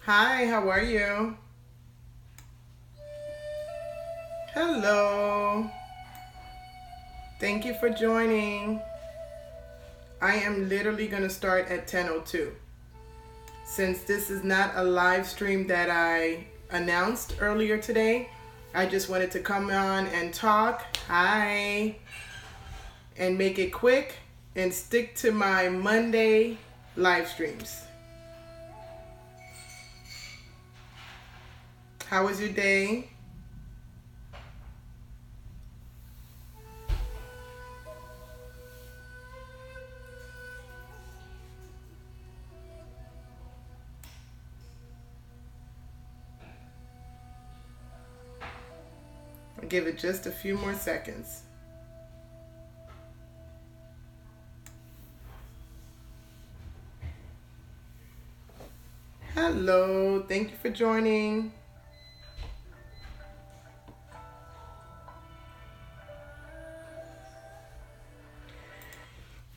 Hi, how are you? Hello. Thank you for joining. I am literally going to start at 10:02. Since this is not a live stream that I announced earlier today, I just wanted to come on and talk. Hi. And make it quick and stick to my Monday live streams. How was your day? I'll give it just a few more seconds. Hello, thank you for joining.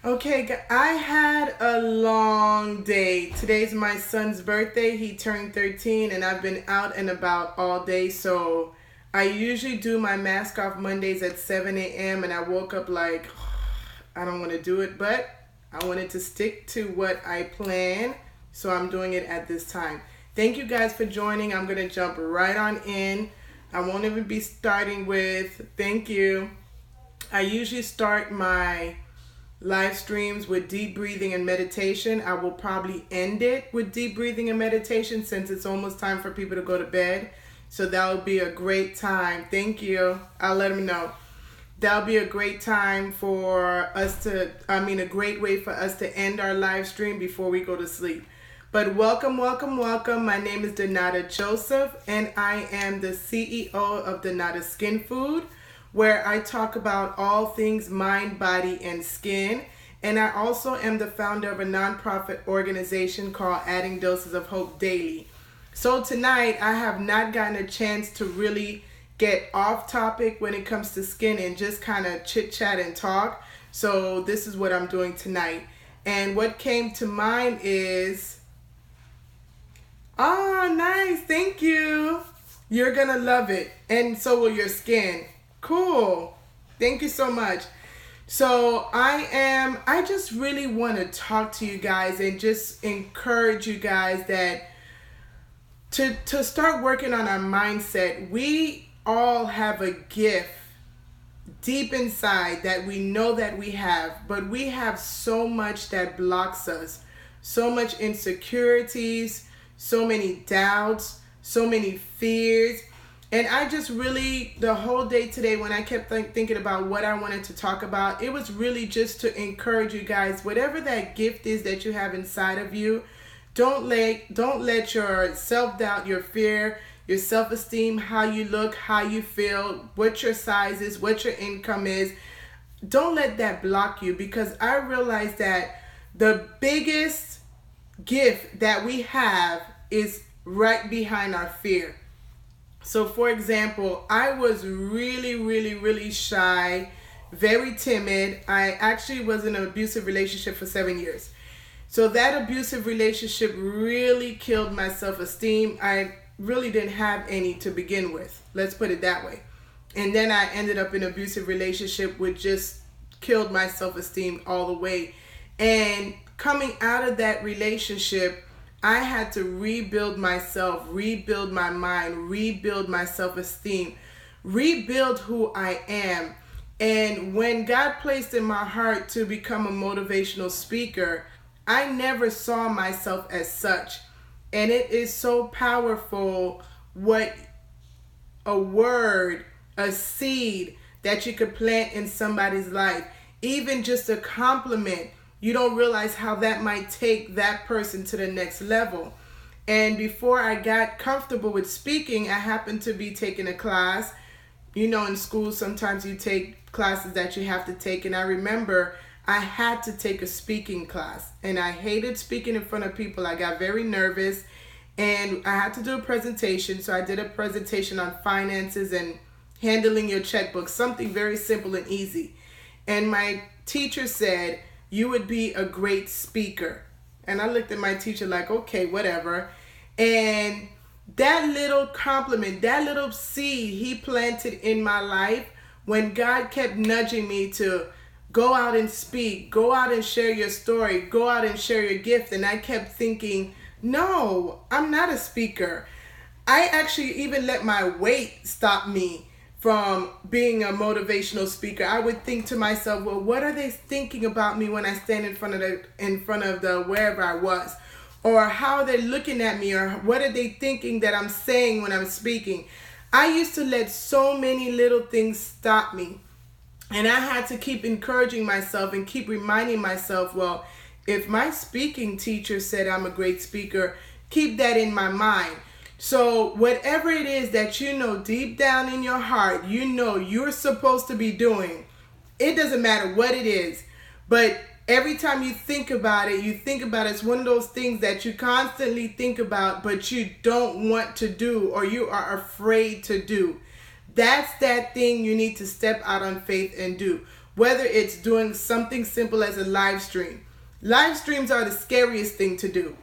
Okay, I had a long day. Today's my son's birthday. He turned 13 and I've been out and about all day. So I usually do my mask off Mondays at 7 a.m. and I woke up like, I don't want to do it, but I wanted to stick to what I planned. So I'm doing it at this time. Thank you guys for joining. I'm going to jump right on in. I won't even be starting with thank you. I usually start my live streams with deep breathing and meditation. I will probably end it with deep breathing and meditation since it's almost time for people to go to bed. So that would be a great time. Thank you. I'll let them know. That'll be a great time for us a great way for us to end our live stream before we go to sleep. But welcome, welcome, welcome. My name is Donata Joseph and I am the CEO of Donata Skinfood, where I talk about all things mind, body, and skin. And I also am the founder of a nonprofit organization called Adding Doses of Hope Daily. So tonight, I have not gotten a chance to really get off topic when it comes to skin and just kind of chit chat and talk. So this is what I'm doing tonight. And what came to mind is, oh, nice, thank you. You're gonna love it. And so will your skin. Cool. Thank you so much. So I just really want to talk to you guys and just encourage you guys that to start working on our mindset. We all have a gift deep inside that we know that we have, but we have so much that blocks us, so much insecurities, so many doubts, so many fears. And I just really, the whole day today, when I kept thinking about what I wanted to talk about, it was really just to encourage you guys, whatever that gift is that you have inside of you, don't let your self-doubt, your fear, your self-esteem, how you look, how you feel, what your size is, what your income is, don't let that block you, because I realized that the biggest gift that we have is right behind our fear. So for example, I was really, really, really shy, very timid. I actually was in an abusive relationship for 7 years. So that abusive relationship really killed my self-esteem. I really didn't have any to begin with. Let's put it that way. And then I ended up in an abusive relationship which just killed my self-esteem all the way. And coming out of that relationship, I had to rebuild myself, rebuild my mind, rebuild my self-esteem, rebuild who I am. And when God placed in my heart to become a motivational speaker, I never saw myself as such. And it is so powerful what a word, a seed that you could plant in somebody's life. Even just a compliment, you don't realize how that might take that person to the next level. And before I got comfortable with speaking, I happened to be taking a class. You know, in school, sometimes you take classes that you have to take. And I remember I had to take a speaking class. And I hated speaking in front of people. I got very nervous. And I had to do a presentation. So I did a presentation on finances and handling your checkbook. Something very simple and easy. And my teacher said, "You would be a great speaker." And I looked at my teacher like, okay, whatever. And that little compliment, that little seed he planted in my life, when God kept nudging me to go out and speak, go out and share your story, go out and share your gift. And I kept thinking, no, I'm not a speaker. I actually even let my weight stop me from being a motivational speaker. I would think to myself, well, what are they thinking about me when I stand in front of the wherever I was? Or how are they looking at me? Or what are they thinking that I'm saying when I'm speaking? I used to let so many little things stop me. And I had to keep encouraging myself and keep reminding myself, well, if my speaking teacher said I'm a great speaker, keep that in my mind. So whatever it is that you know deep down in your heart, you know you're supposed to be doing, it doesn't matter what it is. But every time you think about it, it's one of those things that you constantly think about, but you don't want to do, or you are afraid to do. That's that thing you need to step out on faith and do. Whether it's doing something simple as a live stream. Live streams are the scariest thing to do.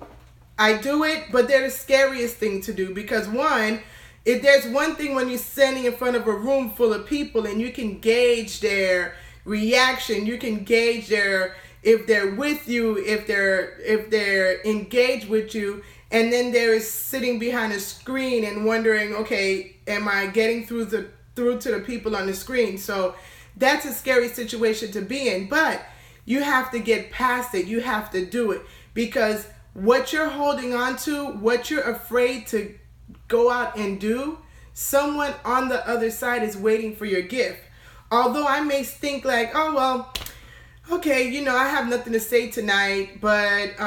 I do it, but they're the scariest thing to do because one, if there's one thing when you're standing in front of a room full of people and you can gauge their reaction, you can gauge if they're with you, if they're engaged with you, and then they're sitting behind a screen and wondering, okay, am I getting through to the people on the screen? So that's a scary situation to be in, but you have to get past it. You have to do it because what you're holding on to, what you're afraid to go out and do, someone on the other side is waiting for your gift. Although I may think like, oh, well, okay, I have nothing to say tonight, but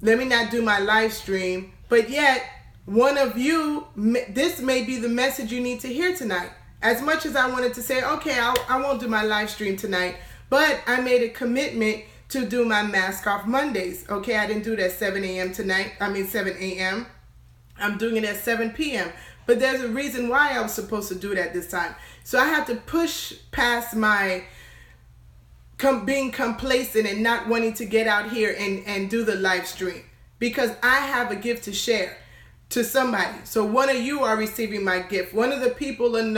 let me not do my live stream. But yet, one of you, this may be the message you need to hear tonight. As much as I wanted to say, okay, I won't do my live stream tonight, but I made a commitment to do my Mask Off Mondays. Okay, I didn't do it at 7 a.m. tonight. 7 a.m. I'm doing it at 7 p.m. But there's a reason why I was supposed to do it at this time. So I have to push past my being complacent and not wanting to get out here and do the live stream because I have a gift to share to somebody. So one of you are receiving my gift. One of the people in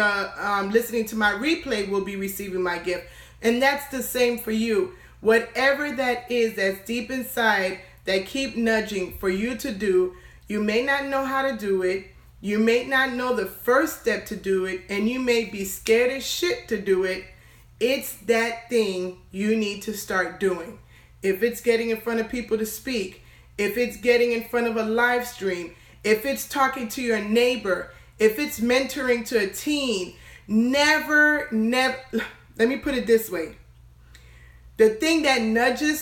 listening to my replay will be receiving my gift. And that's the same for you. Whatever that is that's deep inside that keep nudging for you to do, you may not know how to do it. You may not know the first step to do it, and you may be scared as shit to do it. It's that thing you need to start doing. If it's getting in front of people to speak, if it's getting in front of a live stream, if it's talking to your neighbor, if it's mentoring to a teen, never, let me put it this way. The thing that nudges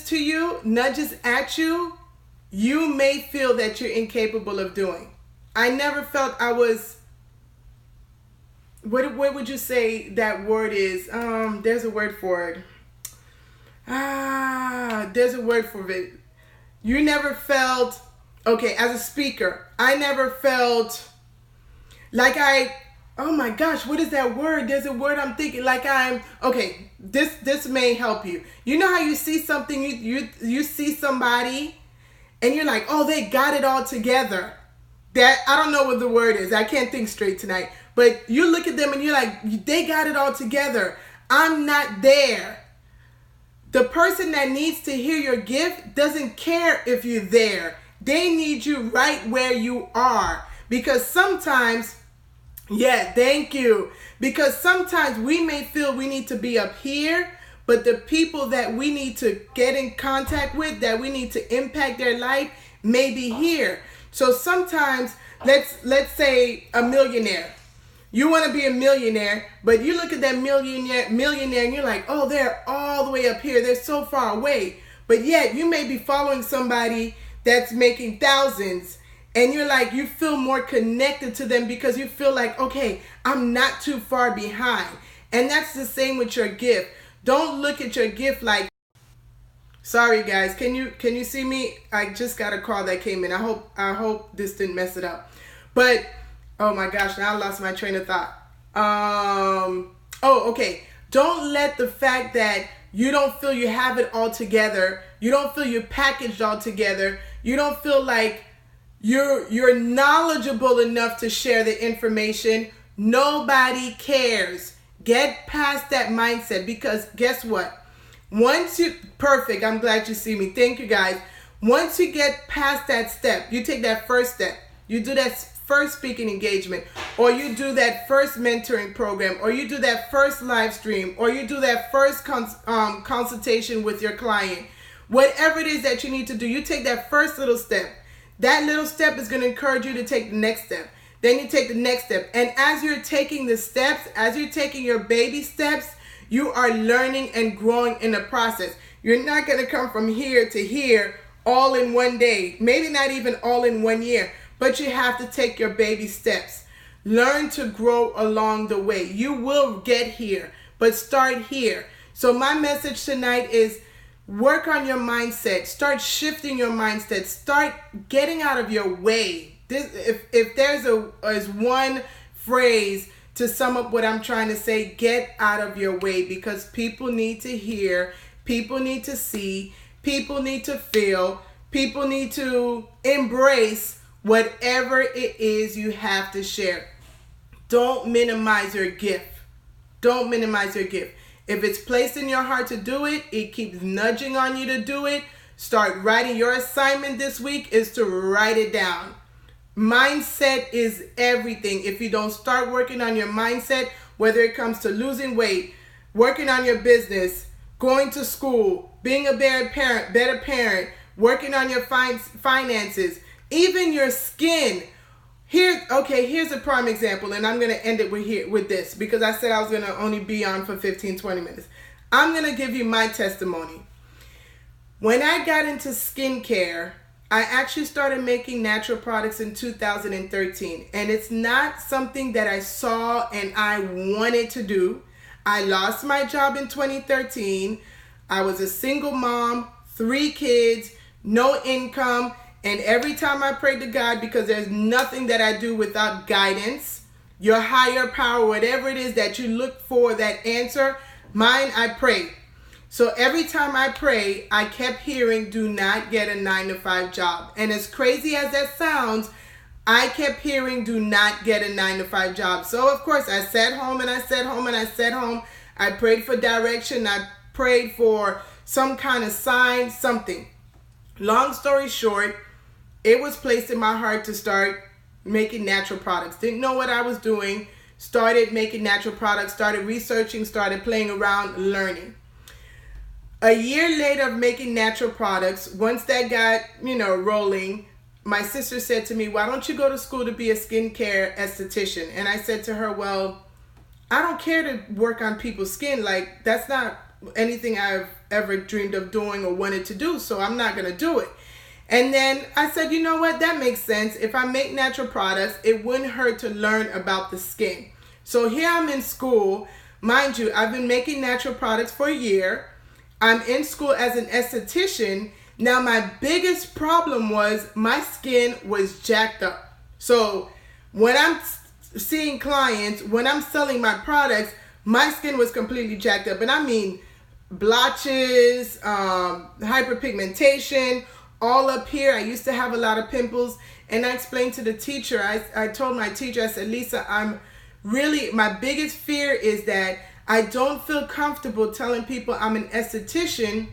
at you, you may feel that you're incapable of doing. I never felt I was, what would you say that word is? There's a word for it. There's a word for it. You never felt, okay, as a speaker, I never felt like oh my gosh, what is that word? There's a word I'm thinking like okay, this may help you. You know how you see something, you see somebody and you're like, oh, they got it all together. That, I don't know what the word is. I can't think straight tonight. But you look at them and you're like, they got it all together. I'm not there. The person that needs to hear your gift doesn't care if you're there. They need you right where you are. Because sometimes, thank you. Because sometimes we may feel we need to be up here, but the people that we need to get in contact with, that we need to impact their life, may be here. So sometimes, let's say a millionaire. You want to be a millionaire, but you look at that millionaire and you're like, oh, they're all the way up here. They're so far away. But yet you may be following somebody that's making thousands and you're like, you feel more connected to them because you feel like, okay, I'm not too far behind. And that's the same with your gift. Don't look at your gift like, sorry guys, can you see me? I just got a call that came in. I hope this didn't mess it up. But oh my gosh, now I lost my train of thought. Okay. Don't let the fact that you don't feel you have it all together, you don't feel you're packaged all together, you don't feel like You're knowledgeable enough to share the information. Nobody cares. Get past that mindset, because guess what? Perfect, I'm glad you see me. Thank you guys. Once you get past that step, you take that first step. You do that first speaking engagement, or you do that first mentoring program, or you do that first live stream, or you do that first consultation with your client. Whatever it is that you need to do, you take that first little step. That little step is going to encourage you to take the next step. Then you take the next step. And as you're taking the steps, as you're taking your baby steps, you are learning and growing in the process. You're not going to come from here to here all in one day. Maybe not even all in 1 year. But you have to take your baby steps. Learn to grow along the way. You will get here, but start here. So my message tonight is work on your mindset. Start shifting your mindset. Start getting out of your way. If there's one phrase to sum up what I'm trying to say, get out of your way, because people need to hear, people need to see, people need to feel, people need to embrace whatever it is you have to share. Don't minimize your gift. Don't minimize your gift. If it's placed in your heart to do it, it keeps nudging on you to do it. Start writing. Your assignment this week is to write it down. Mindset is everything. If you don't start working on your mindset, whether it comes to losing weight, working on your business, going to school, being a better parent, working on your finances, even your skin. Here's a prime example, and I'm going to end it with this, because I said I was going to only be on for 15-20 minutes. I'm going to give you my testimony. When I got into skincare, I actually started making natural products in 2013, and it's not something that I saw and I wanted to do. I lost my job in 2013. I was a single mom, 3 kids, no income. And every time I prayed to God, because there's nothing that I do without guidance, your higher power, whatever it is that you look for, that answer, mine, I pray. So every time I pray, I kept hearing, do not get a 9-to-5 job. And as crazy as that sounds, I kept hearing, do not get a 9-to-5 job. So of course I sat home and I sat home and I sat home. I prayed for direction. I prayed for some kind of sign, something. Long story short, it was placed in my heart to start making natural products. Didn't know what I was doing. Started making natural products, started researching, started playing around, learning. A year later of making natural products, once that got, rolling, my sister said to me, why don't you go to school to be a skincare esthetician? And I said to her, well, I don't care to work on people's skin. Like, that's not anything I've ever dreamed of doing or wanted to do, so I'm not going to do it. And then I said, you know what, that makes sense. If I make natural products, it wouldn't hurt to learn about the skin. So here I'm in school. Mind you, I've been making natural products for a year. I'm in school as an esthetician. Now my biggest problem was my skin was jacked up. So when I'm seeing clients, when I'm selling my products, my skin was completely jacked up. And I mean blotches, hyperpigmentation, all up here. I used to have a lot of pimples, and I explained to the teacher, I told my teacher, I said, Lisa, my biggest fear is that I don't feel comfortable telling people I'm an esthetician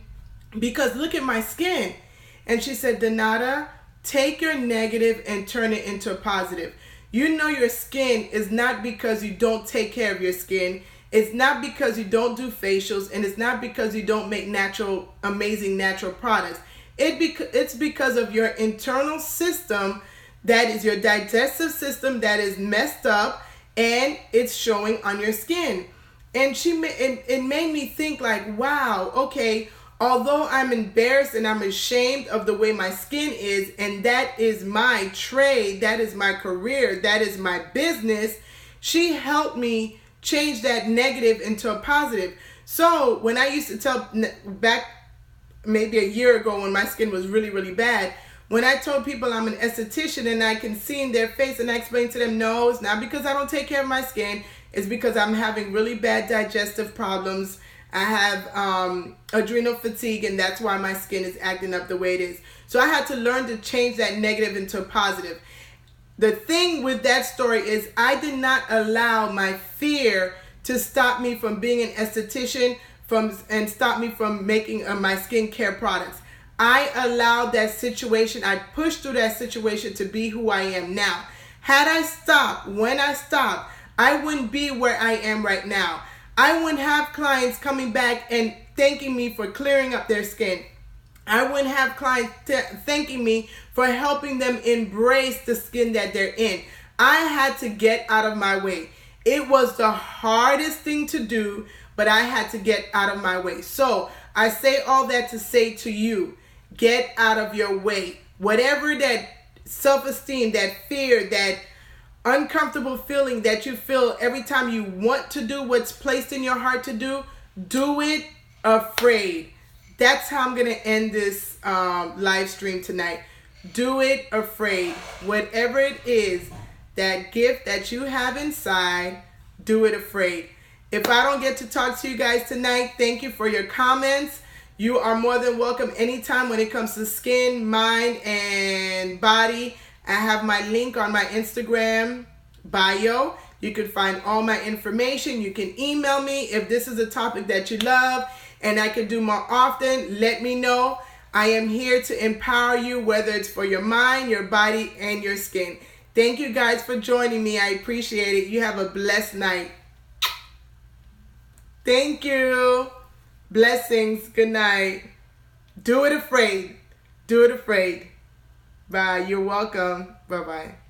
because look at my skin. And she said, Donata, take your negative and turn it into a positive. You know your skin is not because you don't take care of your skin. It's not because you don't do facials, and it's not because you don't make amazing natural products. It's because of your internal system, that is your digestive system, that is messed up, and it's showing on your skin. And it made me think like, wow, okay, although I'm embarrassed and I'm ashamed of the way my skin is, and that is my trade, that is my career, that is my business, she helped me change that negative into a positive. So when I used to tell back maybe a year ago when my skin was really, really bad, when I told people I'm an esthetician and I can see in their face and I explained to them, no, it's not because I don't take care of my skin. It's because I'm having really bad digestive problems. I have adrenal fatigue, and that's why my skin is acting up the way it is. So I had to learn to change that negative into a positive. The thing with that story is I did not allow my fear to stop me from being an esthetician and stop me from making my skincare products. I allowed that situation, I pushed through that situation to be who I am now. Had I stopped, when I stopped, I wouldn't be where I am right now. I wouldn't have clients coming back and thanking me for clearing up their skin. I wouldn't have clients thanking me for helping them embrace the skin that they're in. I had to get out of my way. It was the hardest thing to do, but I had to get out of my way. So I say all that to say to you, get out of your way. Whatever that self-esteem, that fear, that uncomfortable feeling that you feel every time you want to do what's placed in your heart to do it afraid. That's how I'm going to end this live stream tonight. Do it afraid. Whatever it is, that gift that you have inside, do it afraid. If I don't get to talk to you guys tonight, thank you for your comments. You are more than welcome anytime when it comes to skin, mind, and body. I have my link on my Instagram bio. You can find all my information. You can email me if this is a topic that you love and I can do more often. Let me know. I am here to empower you, whether it's for your mind, your body, and your skin. Thank you guys for joining me. I appreciate it. You have a blessed night. Thank you. Blessings. Good night. Do it afraid. Do it afraid. Bye. You're welcome. Bye-bye.